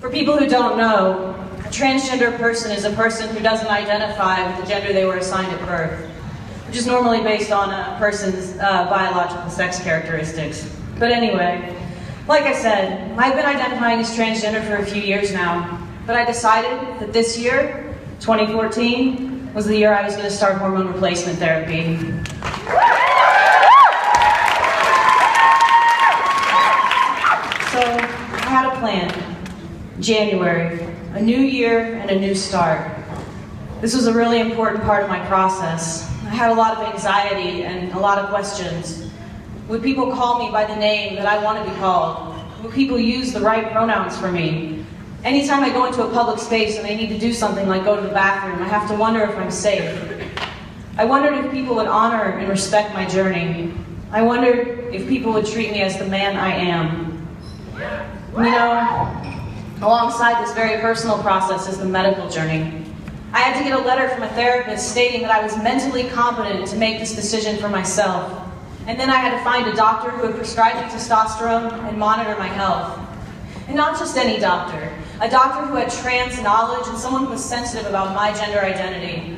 For people who don't know, a transgender person is a person who doesn't identify with the gender they were assigned at birth, which is normally based on a person's biological sex characteristics. But anyway, like I said, I've been identifying as transgender for a few years now, but I decided that this year, 2014, was the year I was going to start hormone replacement therapy. So I had a plan. January, a new year and a new start. This was a really important part of my process. I had a lot of anxiety and a lot of questions. Would people call me by the name that I want to be called? Would people use the right pronouns for me? Anytime I go into a public space and I need to do something like go to the bathroom, I have to wonder if I'm safe. I wondered if people would honor and respect my journey. I wondered if people would treat me as the man I am. You know, alongside this very personal process is the medical journey. I had to get a letter from a therapist stating that I was mentally competent to make this decision for myself. And then I had to find a doctor who would prescribe me testosterone and monitor my health. And not just any doctor, a doctor who had trans knowledge and someone who was sensitive about my gender identity.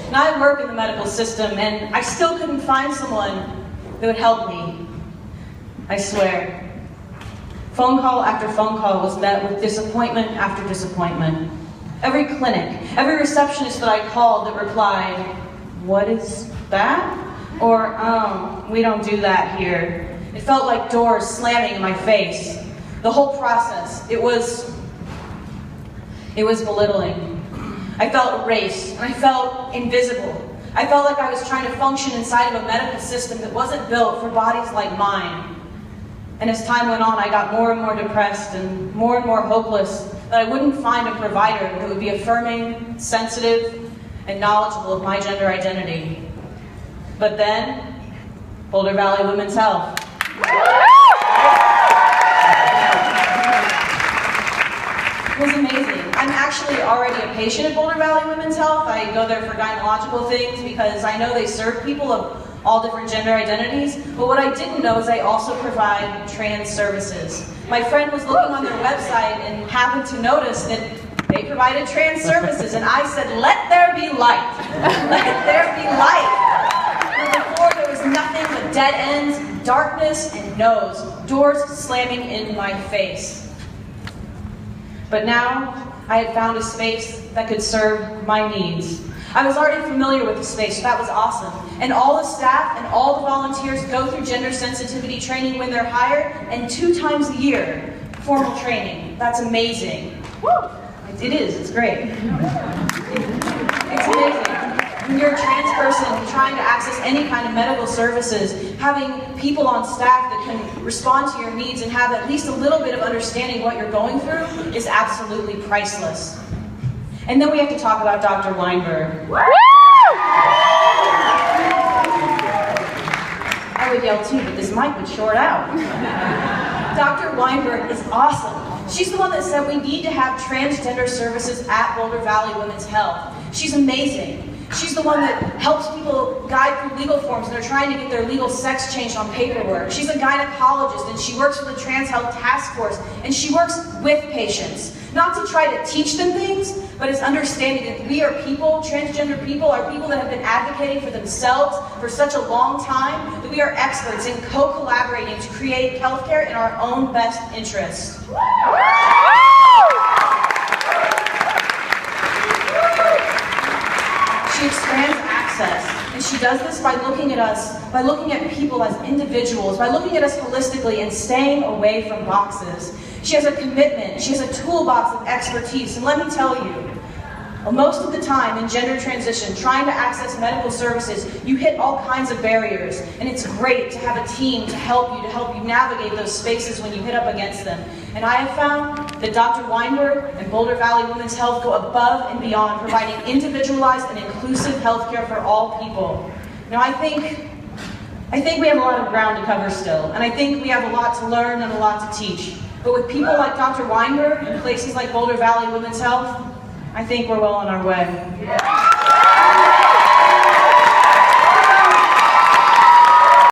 And I work in the medical system and I still couldn't find someone that would help me. I swear. Phone call after phone call was met with disappointment after disappointment. Every clinic, every receptionist that I called that replied, "What is that?" Or, "We don't do that here." It felt like doors slamming in my face. The whole process, it was belittling. I felt erased, and I felt invisible. I felt like I was trying to function inside of a medical system that wasn't built for bodies like mine. And as time went on, I got more and more depressed and more hopeless that I wouldn't find a provider that would be affirming, sensitive, and knowledgeable of my gender identity. But then, Boulder Valley Women's Health. It was amazing. I'm actually already a patient at Boulder Valley Women's Health. I go there for gynecological things because I know they serve people of all different gender identities, but what I didn't know is I also provide trans services. My friend was looking on their website and happened to notice that they provided trans services, and I said, "Let there be light. Let there be light." And before there was nothing but dead ends, darkness, and no's, doors slamming in my face. But now I had found a space that could serve my needs. I was already familiar with the space, so that was awesome. And all the staff and all the volunteers go through gender sensitivity training when they're hired, and 2 times a year, formal training. That's amazing. Woo! It is, it's great. It's amazing. When you're a trans person trying to access any kind of medical services, having people on staff that can respond to your needs and have at least a little bit of understanding what you're going through is absolutely priceless. And then we have to talk about Dr. Weinberg. I would yell too, but this mic would short out. Dr. Weinberg is awesome. She's the one that said we need to have transgender services at Boulder Valley Women's Health. She's amazing. She's the one that helps people guide through legal forms and they're trying to get their legal sex changed on paperwork. She's a gynecologist and she works for the Trans Health Task Force and she works with patients. Not to try to teach them things, but it's understanding that we are people, transgender people are people that have been advocating for themselves for such a long time that we are experts in co-collaborating to create healthcare in our own best interests. She expands access, and she does this by looking at us, by looking at people as individuals, by looking at us holistically and staying away from boxes. She has a commitment, she has a toolbox of expertise, and let me tell you, most of the time in gender transition, trying to access medical services, you hit all kinds of barriers, and it's great to have a team to help you navigate those spaces when you hit up against them. And I have found that Dr. Weinberg and Boulder Valley Women's Health go above and beyond, providing individualized and inclusive healthcare for all people. Now I think we have a lot of ground to cover still, and I think we have a lot to learn and a lot to teach. But with people like Dr. Weinberg and places like Boulder Valley Women's Health, I think we're well on our way.